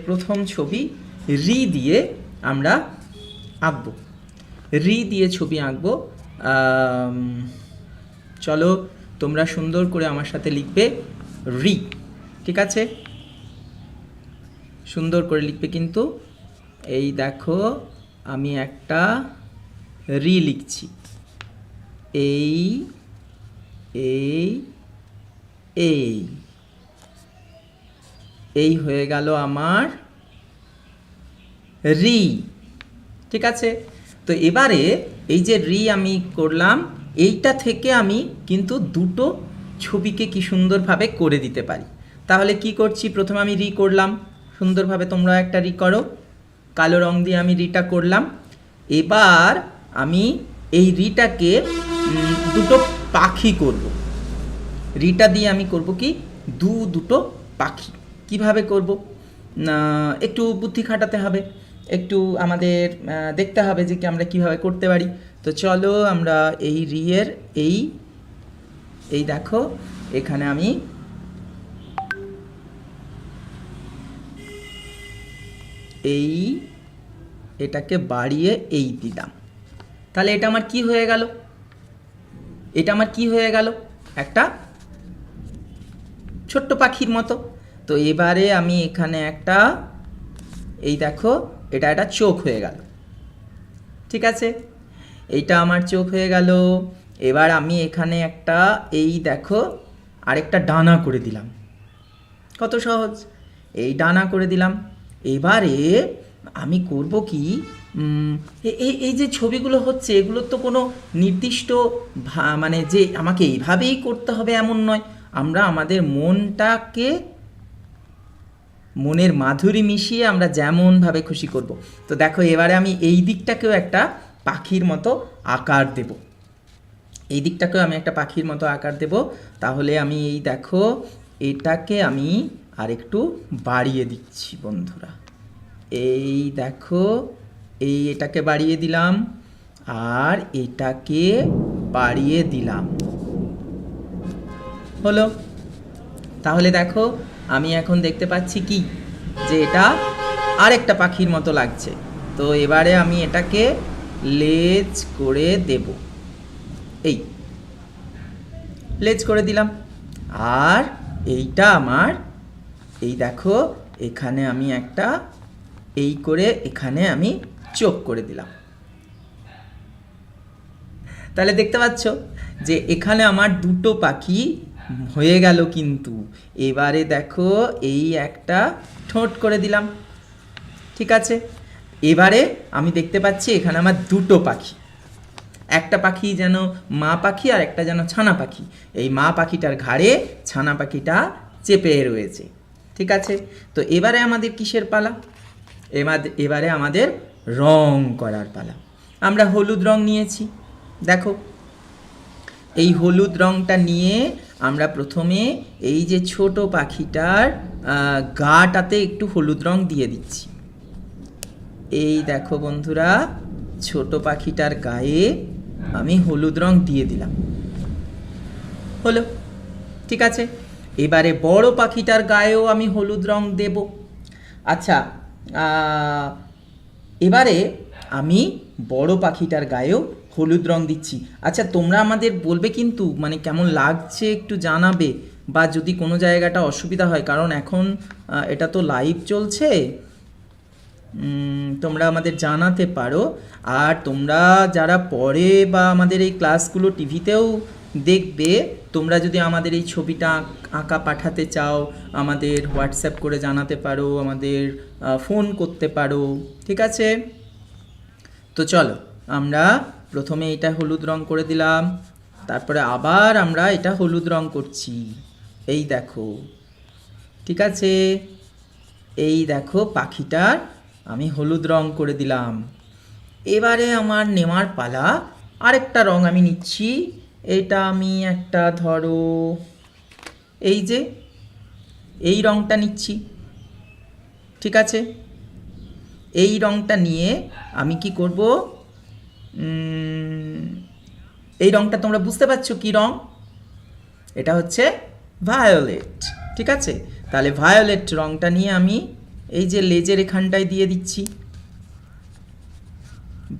প্রথম ছবি রি দিয়ে আমরা আঁকবো। রি দিয়ে ছবি আঁকবো। চলো তোমরা সুন্দর করে আমার সাথে লিখবে রি, ঠিক আছে? সুন্দর করে লিখবে কিন্তু। এই দেখো আমি একটা রি লিখছি। এই এই এই এই হয়ে গেল আমার রি, ঠিক আছে? তো এবারে এই যে রি আমি করলাম, এইটা থেকে আমি কিন্তু দুটো ছবিকে কি সুন্দরভাবে করে দিতে পারি। তাহলে কি করছি, প্রথমে আমি রি করলাম সুন্দরভাবে, তোমরা একটা রি করো, কালো রং দিয়ে আমি রিটা করলাম। এবার আমি এই রিটাকে দুটো পাখি করব। রিটা দিয়ে আমি করব কি দুটো পাখি। কিভাবে করব? একটু বুদ্ধি খাটাতে হবে, একটু আমাদের দেখতে হবে যে কি আমরা কিভাবে করতে পারি। তো চলো আমরা এই রিয়ের এই দেখো এখানে আমি এটাকে বাড়িয়ে এই দিলাম। তাহলে এটা আমার কি হয়ে গেল? এটা আমার কি হয়ে গেল? একটা ছোট্ট পাখির মতো। তো এবারে আমি এখানে একটা এই দেখো এটা একটা চোখ হয়ে গেল, ঠিক আছে? এইটা আমার চোখ হয়ে গেল। এবার আমি এখানে একটা এই দেখো আরেকটা ডানা করে দিলাম। কত সহজ, এই ডানা করে দিলাম। এবারে আমি করব কি, এই যে ছবিগুলো হচ্ছে এগুলোর তো কোনো নির্দিষ্ট মানে যে আমাকে এইভাবেই করতে হবে এমন নয়। আমরা আমাদের মনের মাধুরী মিশিয়ে আমরা যেমনভাবে খুশি করব। তো দেখো এবারে আমি এই দিকটাকেও একটা পাখির মতো আকার দেব। এই দিকটাকেও আমি একটা পাখির মতো আকার দেব। তাহলে আমি এই দেখো এটাকে আমি আর একটু বাড়িয়ে দিচ্ছি বন্ধুরা। এই দেখো এটাকে বাড়িয়ে দিলাম আর এটাকে বাড়িয়ে দিলাম, হলো? তাহলে দেখো আমি এখন দেখতে পাচ্ছি কি যে এটা আরেকটা পাখির মতো লাগছে। তো এবারে আমি এটাকে লেজ করে দেব, এই লেজ করে দিলাম। আর এইটা আমার এই দেখো এখানে আমি একটা এই করে এখানে আমি চোখ করে দিলাম। তাহলে দেখতে পাচ্ছ যে এখানে আমার দুটো পাখি হয়ে গেল। কিন্তু এবারে দেখো এই একটা ঠোঁট করে দিলাম, ঠিক আছে? এবারে আমি দেখতে পাচ্ছি এখানে আমার দুটো পাখি, একটা পাখি যেন মা পাখি আর একটা যেন ছানা পাখি। এই মা পাখিটার ঘাড়ে ছানা পাখিটা চেপে রয়েছে, ঠিক আছে? তো এবারে আমাদের কিসের পালা? এবারে আমাদের রং করার পালা। আমরা হলুদ রং নিয়েছি, দেখো এই হলুদ রংটা নিয়ে আমরা প্রথমে এই যে ছোট পাখিটার গাটাতে একটু হলুদ রং দিয়ে দিচ্ছি। এই দেখো বন্ধুরা ছোট পাখিটার গায়ে আমি হলুদ রং দিয়ে দিলাম, হলো? ঠিক আছে, এবারে বড় পাখিটার গায়েও আমি হলুদ রং দেব। আচ্ছা, এবারে আমি বড় পাখিটার গায়েও হলুদ রং দিচ্ছি। আচ্ছা, তোমরা আমাদের বলবে কিন্তু মানে কেমন লাগছে একটু জানাবে, বা যদি কোনো জায়গাটা অসুবিধা হয়, কারণ এখন এটা তো লাইভ চলছে, তোমরা আমাদের জানাতে পারো। আর তোমরা যারা পড়ে বা আমাদের এই ক্লাসগুলো টিভিতেও দেখবে, তোমরা যদি আমাদের এই ছবিটা আঁকা পাঠাতে চাও আমাদের হোয়াটসঅ্যাপ করে জানাতে পারো, আমাদের ফোন করতে পারো, ঠিক আছে? তো চলো আমরা প্রথমে এটা হলুদ রং করে দিলাম, তারপরে আবার আমরা এটা হলুদ রং করছি। এই দেখো, ঠিক আছে? এই দেখো পাখিটার আমি হলুদ রং করে দিলাম। এবারে আমার নেওয়ার পালা, আরেকটা রং আমি নিচ্ছি। এটা আমি একটা ধরো এই যে এই রংটা নিচ্ছি, ঠিক আছে? এই রংটা নিয়ে আমি কি করব, এই রংটা তোমরা বুঝতে পারছো কি রং? এটা হচ্ছে ভায়োলেট, ঠিক আছে? তাহলে ভায়োলেট রংটা নিয়ে আমি এই যে লেজের এখানটায় দিয়ে দিচ্ছি,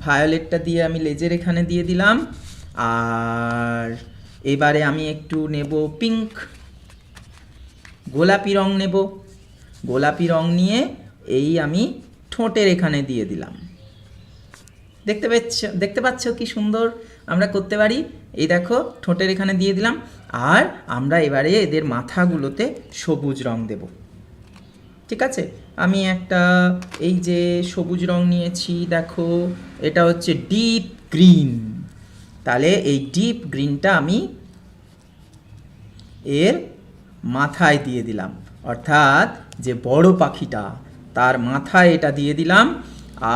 ভায়োলেটটা দিয়ে আমি লেজের এখানে দিয়ে দিলাম। আর এবারে আমি একটু নেব পিঙ্ক, গোলাপি রং নেব। গোলাপি রং নিয়ে এই আমি ঠোঁটের এখানে দিয়ে দিলাম। দেখতে পাচ্ছ কি সুন্দর আমরা করতে পারি। এই দেখো ঠোঁটের এখানে দিয়ে দিলাম। আর আমরা এবারে এদের মাথাগুলোতে সবুজ রং দেব। ঠিক আছে, আমি একটা এই যে সবুজ রং নিয়েছি, দেখো এটা হচ্ছে ডিপ গ্রিন। তাহলে এই ডিপ গ্রিনটা আমি এর মাথায় দিয়ে দিলাম, অর্থাৎ যে বড় পাখিটা তার মাথায় এটা দিয়ে দিলাম।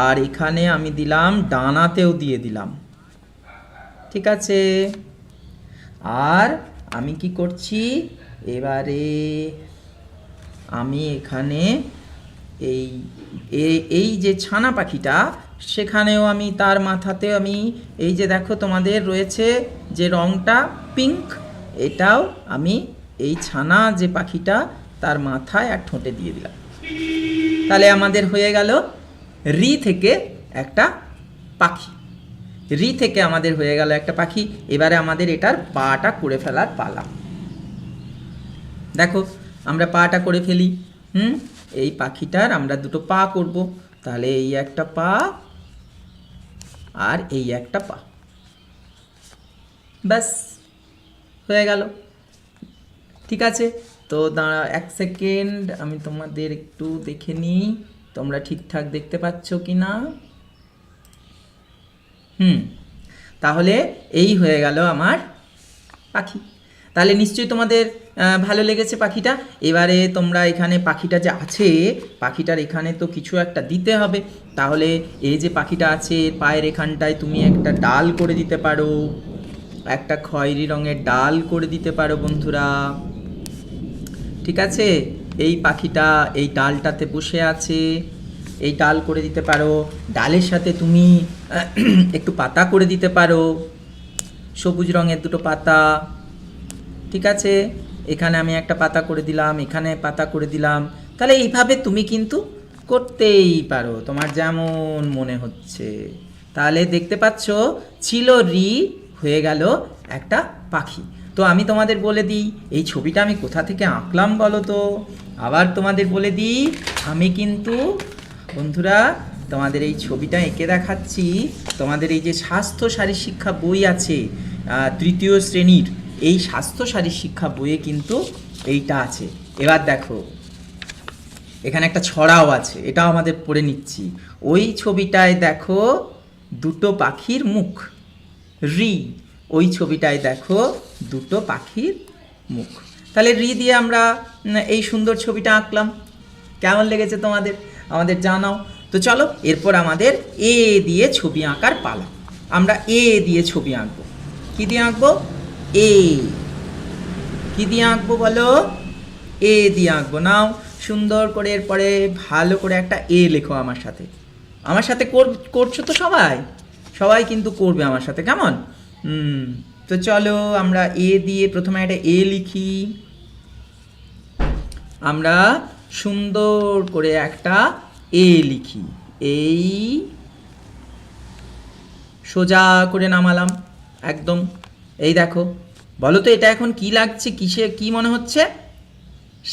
আর এখানে আমি দিলাম ডানাতেও দিয়ে দিলাম। ঠিক আছে, আর আমি কি করছি এবারে, আমি এখানে এই এই যে ছানা পাখিটা সেখানেও আমি তার মাথাতে আমি এই যে দেখো তোমাদের রয়েছে যে রংটা পিঙ্ক, এটাও আমি এই ছানা যে পাখিটা তার মাথায় আর ঠোঁটে দিয়ে দিলাম। তাহলে আমাদের হয়ে গেল রি থেকে একটা পাখি। রি থেকে আমাদের হয়ে গেল একটা পাখি। এবারে আমাদের এটার পাটা করে ফেলার পালা। দেখো আমরা পাটা করে ফেলি। এই পাখিটার আমরা দুটো পা করব। তাহলে এই একটা পা আর এই একটা পা, ব্যাস হয়ে গেল। ঠিক আছে, তো দাঁড়া এক সেকেন্ড, আমি তোমাদের একটু দেখে নিই তোমরা ঠিকঠাক দেখতে পাচ্ছ কি না। তাহলে এই হয়ে গেল আমার পাখি। তাহলে নিশ্চয়ই তোমাদের ভালো লেগেছে পাখিটা। এবারে তোমরা এখানে পাখিটা যে আছে, পাখিটার এখানে তো কিছু একটা দিতে হবে। তাহলে এই যে পাখিটা আছে এর পায়ের এখানটায় তুমি একটা ডাল করে দিতে পারো, একটা খয়েরি রঙের ডাল করে দিতে পারো বন্ধুরা। ঠিক আছে, এই পাখিটা এই ডালটাতে বসে আছে, এই ডাল করে দিতে পারো। ডালের সাথে তুমি একটু পাতা করে দিতে পারো, সবুজ রঙের দুটো পাতা। ঠিক আছে, এখানে আমি একটা পাতা করে দিলাম, এখানে পাতা করে দিলাম। তাহলে এইভাবে তুমি কিন্তু করতেই পারো তোমার যেমন মনে হচ্ছে। তাহলে দেখতে পাচ্ছ ছিল রি, হয়ে গেল একটা পাখি। তো আমি তোমাদের বলে দিই এই ছবিটা আমি কোথা থেকে আঁকলাম বলো তো। আবার তোমাদের বলে দিই, আমি কিন্তু বন্ধুরা তোমাদের এই ছবিটা এঁকে দেখাচ্ছি। তোমাদের এই যে স্বাস্থ্য শারীর শিক্ষা বই আছে তৃতীয় শ্রেণীর, এই স্বাস্থ্য শারীর শিক্ষা বইয়ে কিন্তু এইটা আছে। এবার দেখো এখানে একটা ছড়াও আছে, এটাও আমাদের পড়ে নিচ্ছি। ওই ছবিটায় দেখো দুটো পাখির মুখ, রি। ওই ছবিটায় দেখো দুটো পাখির মুখ। তাহলে রি দিয়ে আমরা এই সুন্দর ছবিটা আঁকলাম। কেমন লেগেছে তোমাদের আমাদের জানাও। তো চলো এরপর আমাদের এ দিয়ে ছবি আঁকার পালা। আমরা এ দিয়ে ছবি আঁকবো। কি দিয়ে আঁকবো? এ। কি দিয়ে আঁকবো বলো? এ দিয়ে আঁকবো। নাও সুন্দর করে এরপরে ভালো করে একটা এ লেখো আমার সাথে। আমার সাথে করছো তো সবাই? সবাই কিন্তু করবে আমার সাথে, কেমন? তো চলো আমরা এ দিয়ে প্রথমে একটা এ লিখি। আমরা সুন্দর করে একটা এ লিখি। এই সোজা করে নামালাম একদম। এই দেখো, বলো তো এটা এখন কি লাগছে, কি মনে হচ্ছে?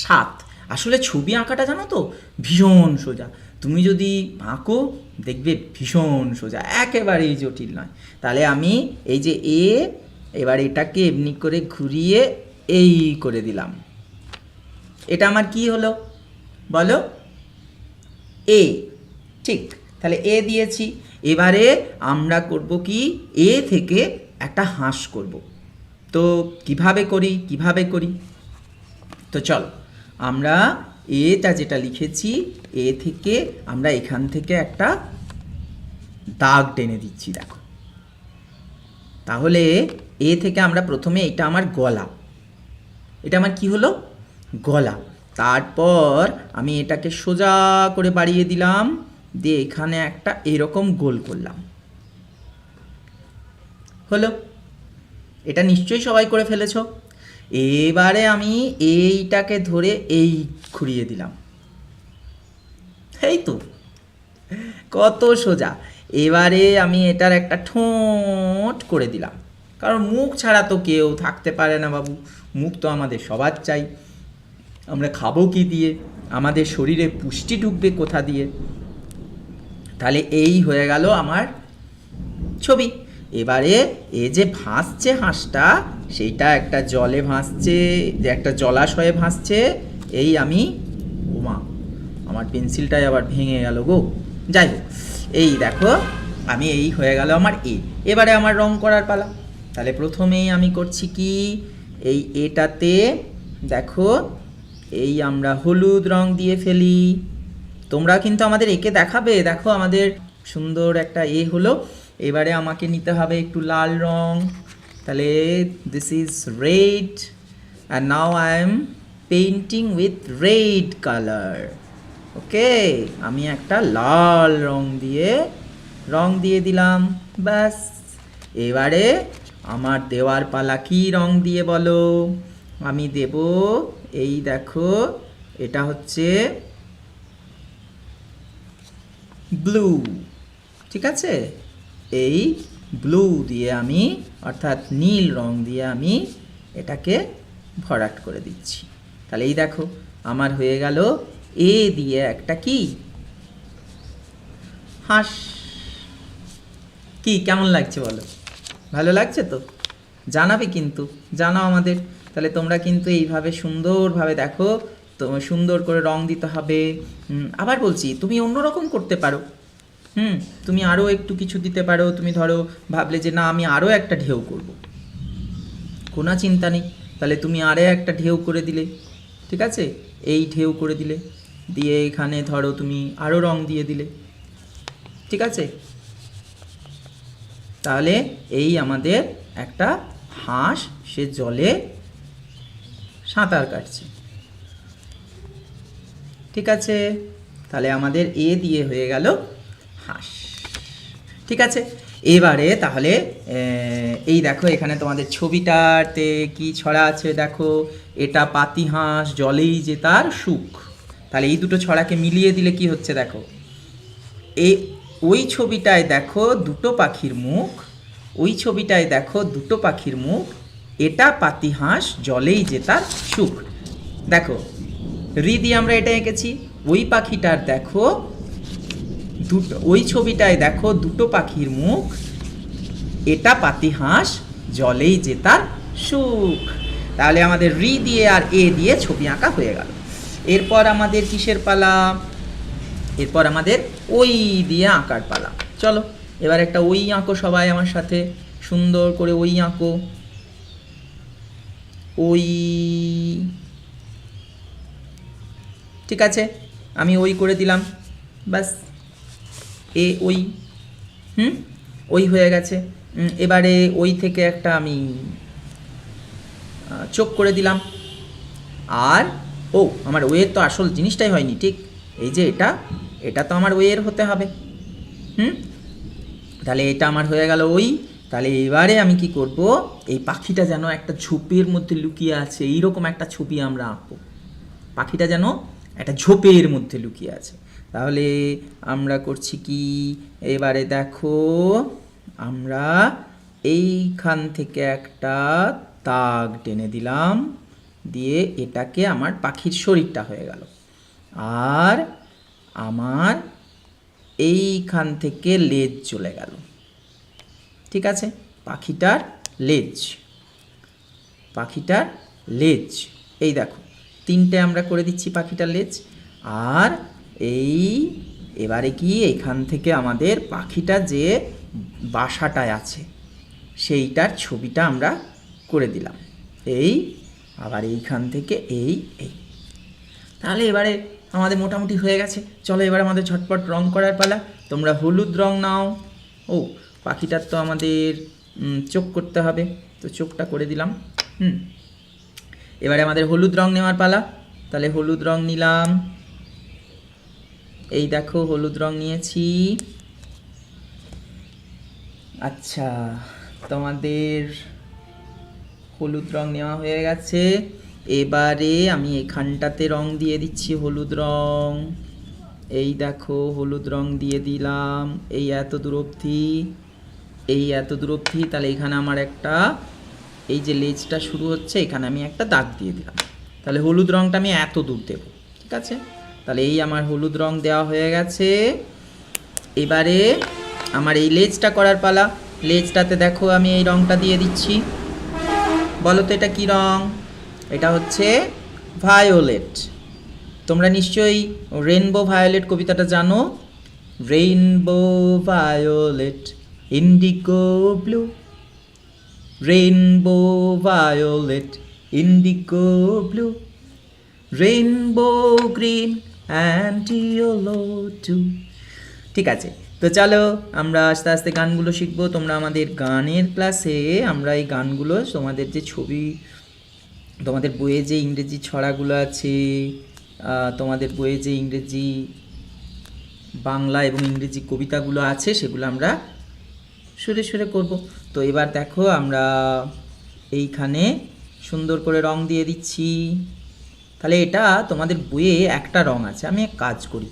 7। আসলে ছবি আঁকাটা জানো তো ভীষণ সোজা। তুমি যদি আঁকো দেখবে ভীষণ সোজা, একেবারেই জটিল নয়। তাহলে আমি এই যে এ, এবার এটাকে এমনি করে ঘুরিয়ে এই করে দিলাম। এটা আমার কি হলো বলো? এ। ঠিক, তাহলে এ দিয়েছি। এবারে আমরা করব কি, এ থেকে একটা হাঁস করব। তো কিভাবে করি? তো চলো আমরা এটা যেটা লিখেছি, এ থেকে আমরা এখান থেকে একটা দাগ টেনে দিচ্ছি। দেখো, তাহলে এ থেকে আমরা প্রথমে, এটা আমার গলা, এটা আমার কি হলো? গলা। তারপর আমি এটাকে সোজা করে বাড়িয়ে দিলাম, দিয়ে এখানে একটা এরকম গোল করলাম। হলো? এটা নিশ্চয়ই সবাই করে ফেলেছো। এবারে আমি এইটাকে ধরে এই ঘুরিয়ে দিলাম। এই তো, কত সোজা। এবারে আমি এটার একটা ঠোঁট করে দিলাম, কারণ মুখ ছাড়া তো কেউ থাকতে পারে না বাবু, মুখ তো আমাদের সবার চাই। আমরা খাবো কি দিয়ে, আমাদের শরীরে পুষ্টি ঢুকবে কোথা দিয়ে? তাহলে এই হয়ে গেল আমার ছবি। এবারে এ যে ভাসছে হাঁসটা, সেইটা একটা জলে ভাসছে, যে একটা জলাশয়ে ভাসছে। এই আমি, ওমা আমার পেন্সিলটাই আবার ভেঙে গেল গো, যাই হোক, এই দেখো আমি, এই হয়ে গেল আমার এ। এবারে আমার রং করার পালা। তাহলে প্রথমেই আমি করছি কি, এই এটাতে দেখো এই আমরা হলুদ রং দিয়ে ফেলি। তোমরা কিন্তু আমাদের একে দেখাবে, দেখো আমাদের সুন্দর একটা এ হলো। এবারে আমাকে নিতে হবে একটু লাল রং। তাহলে this is red, and now I am painting with red colour. Okay, আমি একটা লাল রং দিয়ে দিলাম, ব্যাস। এবারে আমার দেওয়ার পালা, কি রং দিয়ে বলো? আমি দেব, এই দেখো এটা হচ্ছে ব্লু, ঠিক আছে? এই ব্লু দিয়ে আমি, অর্থাৎ নীল রং দিয়ে আমি এটাকে ভরাট করে দিচ্ছি। তাহলে এই দেখো আমার হয়ে গেল এ দিয়ে একটা কি, হাঁস। কি কেমন লাগছে বলো? ভালো লাগছে তো? জানাবে কিন্তু, জানাও আমাদের। তাহলে তোমরা কিন্তু এইভাবে সুন্দরভাবে দেখো, তো সুন্দর করে রং দিতে হবে। আবার বলছি, তুমি অন্যরকম করতে পারো। তুমি আরও একটু কিছু দিতে পারো। তুমি ধরো ভাবলে যে না আমি আরও একটা ঢেউ করব, কোনো চিন্তা নেই। তাহলে তুমি আরও একটা ঢেউ করে দিলে, ঠিক আছে? এই ঢেউ করে দিলে, দিয়ে এখানে ধরো তুমি আরও রং দিয়ে দিলে, ঠিক আছে? তাহলে এই আমাদের একটা হাঁস, সে জলে সাঁতার কাটছে, ঠিক আছে? তাহলে আমাদের এ দিয়ে হয়ে গেল হাঁস, ঠিক আছে? এবারে তাহলে এই দেখো এখানে তোমাদের ছবিটাতে কি ছড়া আছে দেখো, এটা পাতিহাঁস জলেই যে তার সুখ। তাহলে এই দুটো ছড়াকে মিলিয়ে দিলে কি হচ্ছে দেখো, এই ওই ছবিটায় দেখো দুটো পাখির মুখ, ওই ছবিটায় দেখো দুটো পাখির মুখ, এটা পাতিহাঁস জলেই যে তার সুখ। দেখো রি দিয়ে আমরা এটা এঁকেছি। ওই পাখিটার দেখো দুটো, ওই ছবিটায় দেখো দুটো পাখির মুখ, এটা পাতিহাঁস জলেই যে তার সুখ। তাহলে আমাদের রি দিয়ে আর এ দিয়ে ছবি আঁকা হয়ে গেল। এরপর আমাদের কিসের পালা? এরপর আমাদের ওই দিয়ে আঁকার পালা। চলো এবার একটা ওই আঁকো সবাই আমার সাথে, সুন্দর করে ওই আঁকো। ওই, ঠিক আছে, আমি ওই করে দিলাম, ব্যাস। এ ওই, ওই হয়ে গেছে। এবারে ওই থেকে একটা আমি চোখ করে দিলাম। আর ও আমার ওয়ের তো আসল জিনিসটাই হয়নি, ঠিক? এই যে এটা, এটা তো আমার ওয়ের হতে হবে। তাহলে এটা আমার হয়ে গেল ওই। তাহলে এবারে আমি কি করব, এই পাখিটা যেন একটা ঝোপের মধ্যে লুকিয়ে আছে, এইরকম একটা ছবি আমরা আঁকবো। পাখিটা যেন একটা ঝোপের মধ্যে লুকিয়ে আছে। তাহলে আমরা করছি কি, এবারে দেখো আমরা এইখান থেকে একটা দাগ টেনে দিলাম, দিয়ে এটাকে আমার পাখির শরীরটা হয়ে গেল। আর আমার এইখান থেকে লেজ চলে গেল, ঠিক আছে? পাখিটার লেজ, পাখিটার লেজ, এই দেখো তিনটে আমরা করে দিচ্ছি পাখিটার লেজ। আর এই এবারে কি, এখান থেকে আমাদের পাখিটা যে বাসাটায় আছে সেইটার ছবিটা আমরা করে দিলাম, এই। আবার এইখান থেকে এই এই। তাহলে এবারে আমাদের মোটামুটি হয়ে গেছে। চলো এবার আমাদের ঝটপট রং করার পালা। তোমরা হলুদ রং নাও। ও পাখিটার তো আমাদের চোখ করতে হবে, তো চোখটা করে দিলাম। এবারে আমাদের হলুদ রং নেওয়ার পালা। তাহলে হলুদ রং নিলাম, এই দেখো হলুদ রং নিয়েছি। আচ্ছা, তোমাদের হলুদ রং নেওয়া হয়ে গেছে। এবারে আমি এখানটাতে রং দিয়ে দিচ্ছি হলুদ রং, এই দেখো হলুদ রং দিয়ে দিলাম এই এত দূর অবধি, এই এত দূর অবধি। তাহলে এখানে আমার একটা, এই যে লেজটা শুরু হচ্ছে এখানে আমি একটা দাগ দিয়ে দিলাম। তাহলে হলুদ রংটা আমি এত দূর দেব, ঠিক আছে? তাহলে এই আমার হলুদ রং দেওয়া হয়ে গেছে। এবারে আমার এই লেজটা করার পালা। লেজটাতে দেখো আমি এই রংটা দিয়ে দিচ্ছি। বলো তো এটা কী রং? এটা হচ্ছে ভায়োলেট। তোমরা নিশ্চয়ই রেইনবো ভায়োলেট কবিতাটা জানো। Rainbow violet indigo blue, rainbow violet indigo blue, rainbow green and yellow too. ঠিক আছে, তো চলো আমরা আস্তে আস্তে গানগুলো শিখবো। তোমরা আমাদের গানের ক্লাসে আমরা এই গানগুলো, তোমাদের যে ছবি, তোমাদের বইয়ে যে ইংরেজি ছড়াগুলো আছে, তোমাদের বইয়ে যে ইংরেজি, বাংলা এবং ইংরেজি কবিতাগুলো আছে, সেগুলো আমরা সুরে সুরে করব। তো এবার দেখো আমরা এইখানে সুন্দর করে রং দিয়ে দিচ্ছি। তাহলে এটা তোমাদের বইয়ে একটা রং আছে, আমি এক কাজ করি,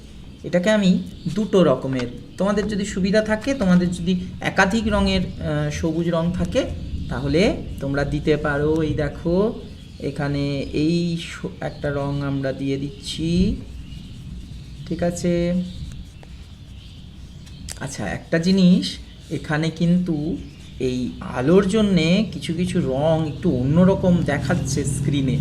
এটাকে আমি দুটো রকমের, তোমাদের যদি সুবিধা থাকে, তোমাদের যদি একাধিক রঙের সবুজ রং থাকে তাহলে তোমরা দিতে পারো। এই দেখো এখানে এই একটা রং আমরা দিয়ে দিচ্ছি, ঠিক আছে? আচ্ছা, একটা জিনিস, এখানে কিন্তু এই আলোর জন্যে কিছু কিছু রং একটু অন্যরকম দেখাচ্ছে স্ক্রিনে,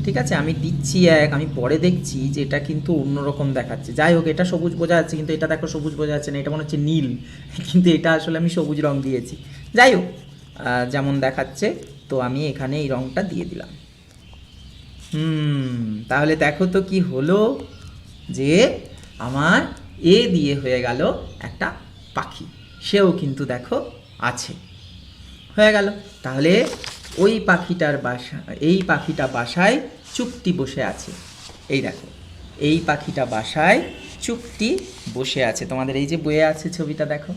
ঠিক আছে? আমি দিচ্ছি আমি পরে দেখছি যে এটা কিন্তু অন্যরকম দেখাচ্ছে। যাই হোক, এটা সবুজ বোঝা যাচ্ছে, কিন্তু এটা দেখো সবুজ বোঝা যাচ্ছে না, এটা মনে হচ্ছে নীল, কিন্তু এটা আসলে আমি সবুজ রং দিয়েছি। যাই হোক, যেমন দেখাচ্ছে, তো আমি এখানে এই রংটা দিয়ে দিলাম। তাহলে দেখো তো কি হলো, যে আমার এ দিয়ে হয়ে গেল একটা পাখি, সেও কিন্তু দেখো আছে, হয়ে গেল। তাহলে ওই পাখিটার বাসা, এই পাখিটা বাসায় চুপটি বসে আছে। এই দেখো এই পাখিটা বাসায় চুপটি বসে আছে, তোমাদের এই যে বইয়ে আছে ছবিটা দেখো।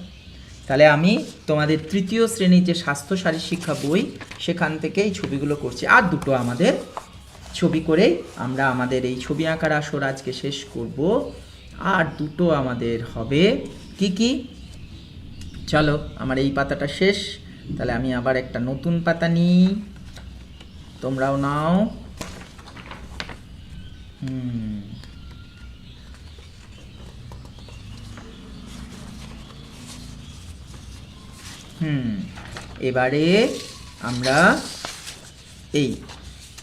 তাহলে আমি তোমাদের তৃতীয় শ্রেণীর যে স্বাস্থ্য শারীর শিক্ষা বই, সেখান থেকে এই ছবিগুলো করছি। আর দুটো আমাদের ছবি করে আমরা আমাদের এই ছবি আঁকার আসর আজকে শেষ করব। আর দুটো আমাদের হবে, কি কি? চলো, আমার এই পাতাটা শেষ, তাহলে আমি আবার একটা নতুন পাতা নিই, তোমরাও নাও। এবারে আমরা এই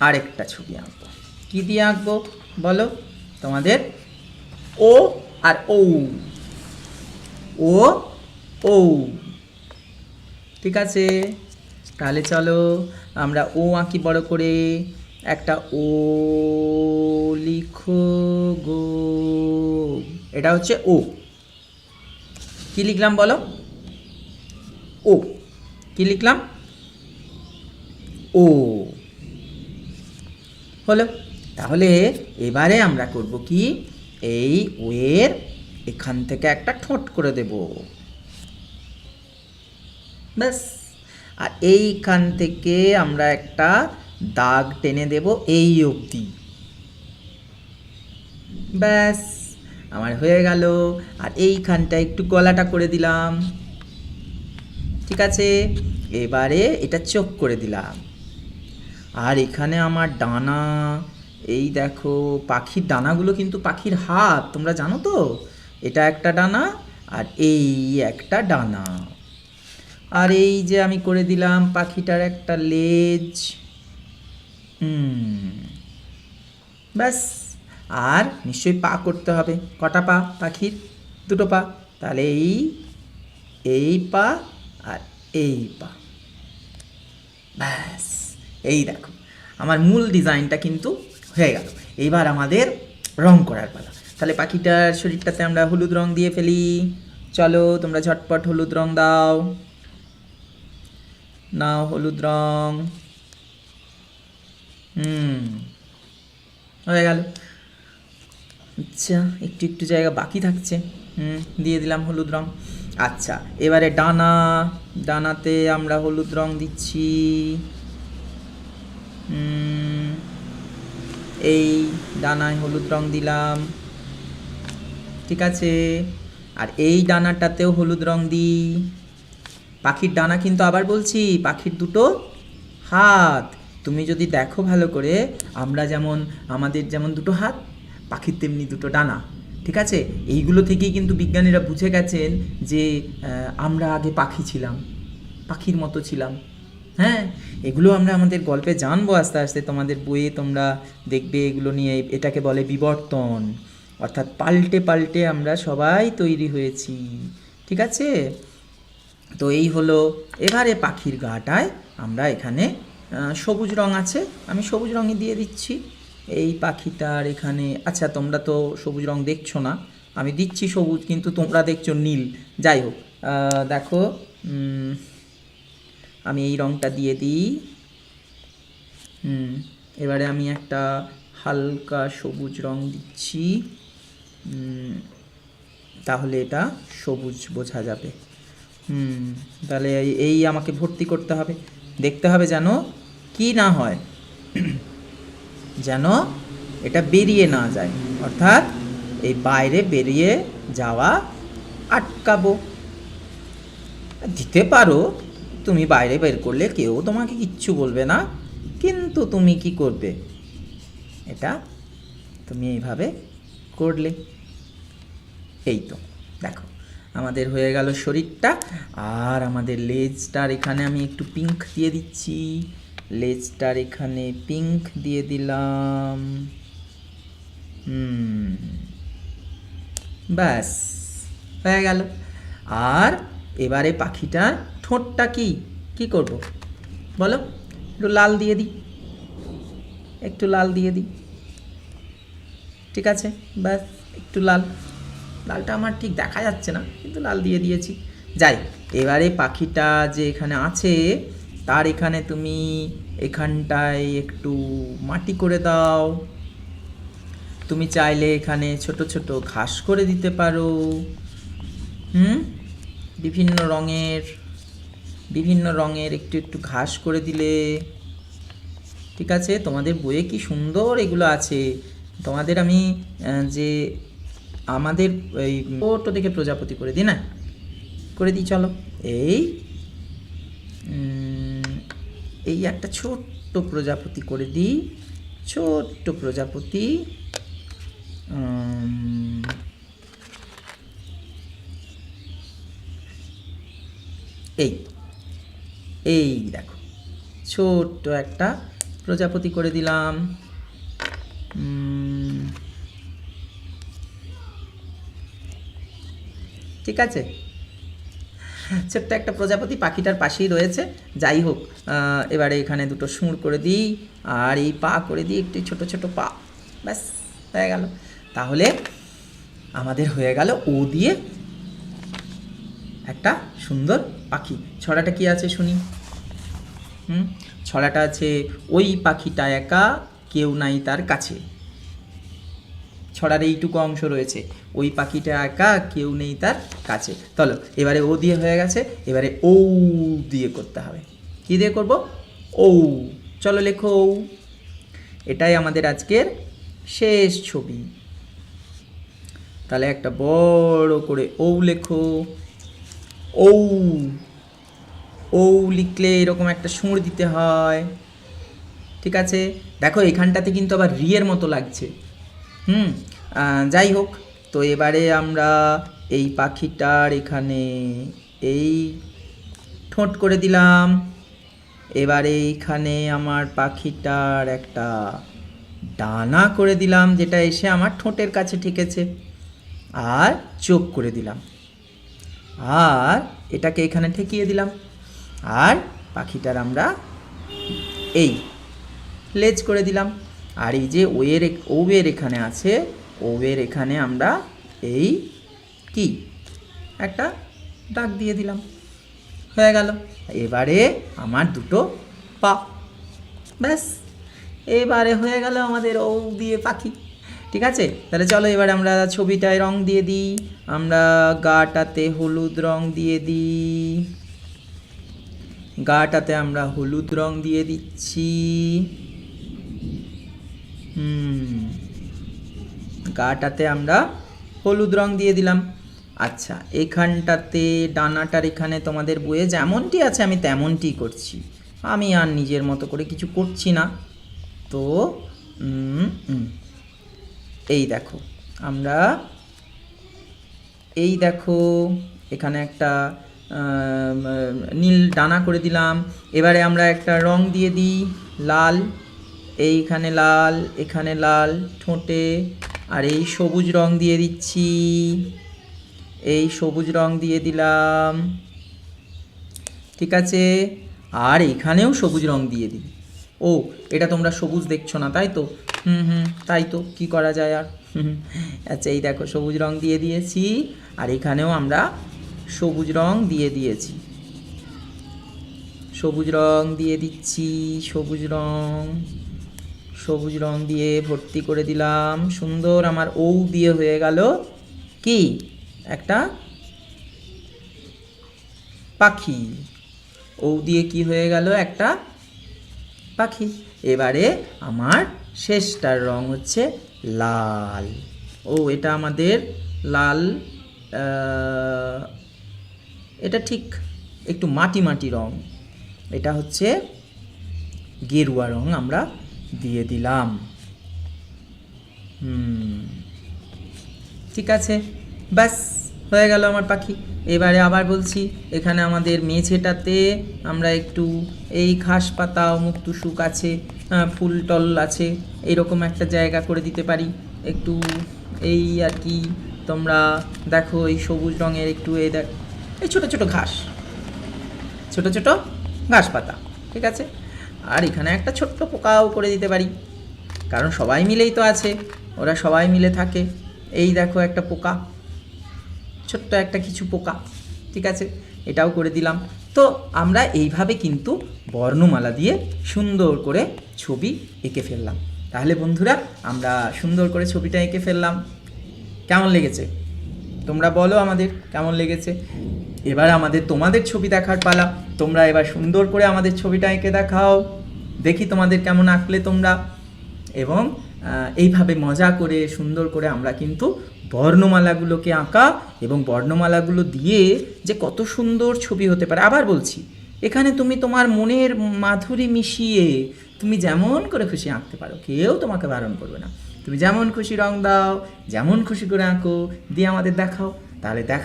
আরেকটা ছবি আঁকবো। কি দিয়ে আঁকবো বলো তোমাদের? ও আর ও, ও ও, ঠিক আছে? তাহলে চলো আমরা ও আঁকি বড় করে, একটা ও লিখো গো, এটা হচ্ছে ও। কি লিখলাম বলো? ও। কি লিখলাম? ও। হলো। তাহলে এবারে আমরা করব কি, এই ওয়ের এখান থেকে একটা ঠোঁট করে দেব, ব্যাস। আর এইখান থেকে আমরা একটা দাগ টেনে দেব এই অবধি, ব্যাস আমার হয়ে গেল। আর এইখানটা একটু গলাটা করে দিলাম, ঠিক আছে? এবারে এটা চোখ করে দিলাম। আর এখানে আমার ডানা, এই দেখো পাখির ডানাগুলো কিন্তু পাখির হাত, তোমরা জানো তো? এটা একটা ডানা আর এই একটা ডানা। আর এই যে আমি করে দিলাম পাখিটার একটা লেজ, ব্যাস। আর নিশ্চয়ই পা করতে হবে। কটা পা পাখির? দুটো পা। তাহলে এই পা আর এই পা, ব্যাস। এই দেখো আমার মূল ডিজাইনটা কিন্তু হয়ে গেল। এইবার আমাদের রং করার পালা। তাহলে পাখিটার শরীরটাতে আমরা হলুদ রং দিয়ে ফেলি। চলো তোমরা ঝটপট হলুদ রং দাও, নাও হলুদ রং। হয়ে গেল। আচ্ছা, একটু একটু জায়গা বাকি থাকছে, দিয়ে দিলাম হলুদ রং। আচ্ছা, এবারে ডানাতে আমরা হলুদ রং দিচ্ছি। এই ডানায় হলুদ রং দিলাম। ঠিক আছে, আর এই ডানাটাতেও হলুদ রং দিই। পাখির ডানা কিন্তু আবার বলছি, পাখির দুটো হাত। তুমি যদি দেখো ভালো করে, আমরা যেমন আমাদের যেমন দুটো হাত, পাখির তেমনি দুটো ডানা। ঠিক আছে, এইগুলো থেকেই কিন্তু বিজ্ঞানীরা বুঝে গেছেন যে আমরা আগে পাখি ছিলাম, পাখির মতো ছিলাম। হ্যাঁ, এগুলো আমরা আমাদের গল্পে জানবো আস্তে আস্তে, তোমাদের বইয়ে তোমরা দেখবে এগুলো নিয়ে। এটাকে বলে বিবর্তন, অর্থাৎ পাল্টে পাল্টে আমরা সবাই তৈরি হয়েছি। ঠিক আছে, তো এই হলো। এবারে পাখির গাটায় আমরা এখানে সবুজ রং আছে, আমি সবুজ রঙই দিয়ে দিচ্ছি এই পাখিটার এখানে। আচ্ছা, তোমরা তো সবুজ রং দেখছো না, আমি দিচ্ছি সবুজ, কিন্তু তোমরা দেখছো নীল। যাই হোক, দেখো আমি এই রংটা দিয়ে দিই। এবারে আমি একটা হালকা সবুজ রং দিচ্ছি, তাহলে এটা সবুজ বোঝা যাবে। তাহলে এই আমাকে ভর্তি করতে হবে, দেখতে হবে যেন কি না হয়, যেন এটা বেরিয়ে না যায়, অর্থাৎ এই বাইরে বেরিয়ে যাওয়া আটকাবো। দিতে পারো তুমি, বাইরে বের করলে কেউ তোমাকে কিচ্ছু বলবে না, কিন্তু তুমি কি করবে, এটা তুমি এইভাবে করলে। এই তো দেখো আমাদের হয়ে গেল শরীরটা। আর আমাদের লেজটার এখানে আমি একটু পিঙ্ক দিয়ে দিচ্ছি, লেজটার এখানে পিঙ্ক দিয়ে দিলাম। ব্যাস হয়ে গেল। আর এবারে পাখিটার ঠোঁটটা কি করব বলো? একটু লাল দিয়ে দিই, একটু লাল দিয়ে দিই। ঠিক আছে, ব্যাস একটু লালটা আমার ঠিক দেখা যাচ্ছে না, কিন্তু লাল দিয়ে দিয়েছি। যাই, এবারে পাখিটা যে এখানে আছে তার এখানে তুমি এখানটায় একটু মাটি করে দাও। তুমি চাইলে এখানে ছোট ছোট ঘাস করে দিতে পারো, বিভিন্ন রঙের একটু একটু ঘাস করে দিলে। ঠিক আছে, তোমাদের বইয়ে কি সুন্দর এগুলো আছে। তোমাদের আমি যে আমাদের এই ছোট থেকে প্রজাপতি করে দিই না, করে দিই। চলো, এই একটা ছোট্ট প্রজাপতি করে দিই, ছোট্ট প্রজাপতি। এই দেখো ছোট্ট একটা প্রজাপতি করে দিলাম। ঠিক আছে, ছোট্ট একটা প্রজাপতি পাখিটার পাশেই রয়েছে। যাই হোক, এবারে এখানে দুটো সুঁড় করে দিই, আর এই পা করে দিই একটু ছোট ছোট পা। ব্যাস হয়ে গেল। তাহলে আমাদের হয়ে গেল ও দিয়ে একটা সুন্দর পাখি। ছড়াটা কি আছে শুনি? ছড়াটা আছে, ওই পাখিটা একা, কেউ নাই তার কাছে। ছড়ার এইটুকু অংশ রয়েছে, ওই পাখিটা একা, কেউ নেই তার কাছে। চলো, এবারে ও দিয়ে হয়ে গেছে, এবারে ও দিয়ে করতে হবে। কি দিয়ে করব? ও। চলো লেখো ও। এটাই আমাদের আজকের শেষ ছবি। তাহলে একটা বড় করে ও লেখো। ও ও লিখলে এরকম একটা সুর দিতে হয়। ঠিক আছে, দেখো এখানটাতে কিন্তু আবার রিয়ের মতো লাগছে। যাই হোক, তো এবারে আমরা এই পাখিটার এখানে এই ঠোঁট করে দিলাম। এবারে এইখানে আমার পাখিটার একটা ডানা করে দিলাম, যেটা এসে আমার ঠোঁটের কাছে ঠেকেছে, আর চোখ করে দিলাম, আর এটাকে এখানে ঠেকিয়ে দিলাম। আর পাখিটার আমরা এই লেজ করে দিলাম। আর এই যে ওয়ের এখানে আছে, ওয়ের এখানে আমরা এই কি একটা দাগ দিয়ে দিলাম। হয়ে গেল। এবারে আমার দুটো পা। ব্যাস, এবারে হয়ে গেল আমাদের ও দিয়ে পাখি। ঠিক আছে, তাহলে চলো এবারে আমরা ছবিটায় রং দিয়ে দিই। আমরা গাটাতে হলুদ রং দিয়ে দিই, গাটাতে আমরা হলুদ রং দিয়ে দিচ্ছি। গাটাতে আমরা হলুদ রং দিয়ে দিলাম। আচ্ছা, এখানটাতে ডানাটার এখানে তোমাদের বইয়ে যেমনটি আছে আমি তেমনটি করছি, আমি আর নিজের মতো করে কিছু করছি না। তো এই দেখো, আমরা এই দেখো এখানে একটা নীল ডানা করে দিলাম। এবারে আমরা একটা রং দিয়ে দিই লাল, এইখানে লাল, এখানে লাল ঠোঁটে, আর এই সবুজ রং দিয়ে দিচ্ছি, এই সবুজ রং দিয়ে দিলাম, ঠিক আছে। আর এখানেও সবুজ রং দিয়ে দিই। ও, এটা তোমরা সবুজ দেখছো না তাই তো? তাই তো, কি করা যায় আর। আচ্ছা, এই দেখো সবুজ রং দিয়ে দিয়েছি, আর এখানেও আমরা সবুজ রং দিয়ে দিয়েছি, সবুজ রং দিয়ে দিচ্ছি, সবুজ রং দিয়ে ভর্তি করে দিলাম। সুন্দর আমার ও দিয়ে হয়ে গেল কি একটা পাখি, ও দিয়ে কি হয়ে গেল একটা পাখি। এবারে আমার শেষটার রং হচ্ছে লাল। ও, এটা আমাদের লাল, এটা ঠিক একটু মাটি মাটি রং, এটা হচ্ছে গেরুয়া রং আমরা দিয়ে দিলাম। ঠিক আছে, ব্যাস হয়ে গেল আমার পাখি। এবারে আবার বলছি, এখানে আমাদের মেঝেটাতে আমরা একটু এই ঘাস পাতা অমুক তুসুক আছে, ফুল টল আছে, এইরকম একটা জায়গা করে দিতে পারি একটু, এই আর কি। তোমরা দেখো এই সবুজ রঙের একটু এই দেখ, এই ছোটো ছোটো ঘাস, ছোটো ছোটো ঘাস পাতা, ঠিক আছে। আর এখানে একটা ছোট্ট পোকাও করে দিতে পারি, কারণ সবাই মিলেই তো আছে, ওরা সবাই মিলে থাকে। এই দেখো একটা পোকা, ছোট্ট একটা কিছু পোকা, ঠিক আছে, এটাও করে দিলাম। তো আমরা এইভাবে কিন্তু বর্ণমালা দিয়ে সুন্দর করে ছবি এঁকে ফেললাম। তাহলে বন্ধুরা, আমরা সুন্দর করে ছবিটা এঁকে ফেললাম। কেমন লেগেছে তোমরা বলো আমাদের, কেমন লেগেছে? এবার আমাদের তোমাদের ছবি দেখার পালা। তোমরা এবার সুন্দর করে আমাদের ছবিটা এঁকে দেখাও, দেখি তোমাদের কেমন আঁকলে তোমরা। এবং এইভাবে মজা করে সুন্দর করে আমরা কিন্তু বর্ণমালাগুলোকে আঁকা এবং বর্ণমালাগুলো দিয়ে যে কত সুন্দর ছবি হতে পারে। আবার বলছি, এখানে তুমি তোমার মনের মাধুরী মিশিয়ে তুমি যেমন করে খুশি আঁকতে পারো, কেউ তোমাকে বারণ করবে না। তুমি যেমন খুশি রং দাও, যেমন খুশি করে আঁকো, দিয়ে আমাদের দেখাও। তাহলে দেখা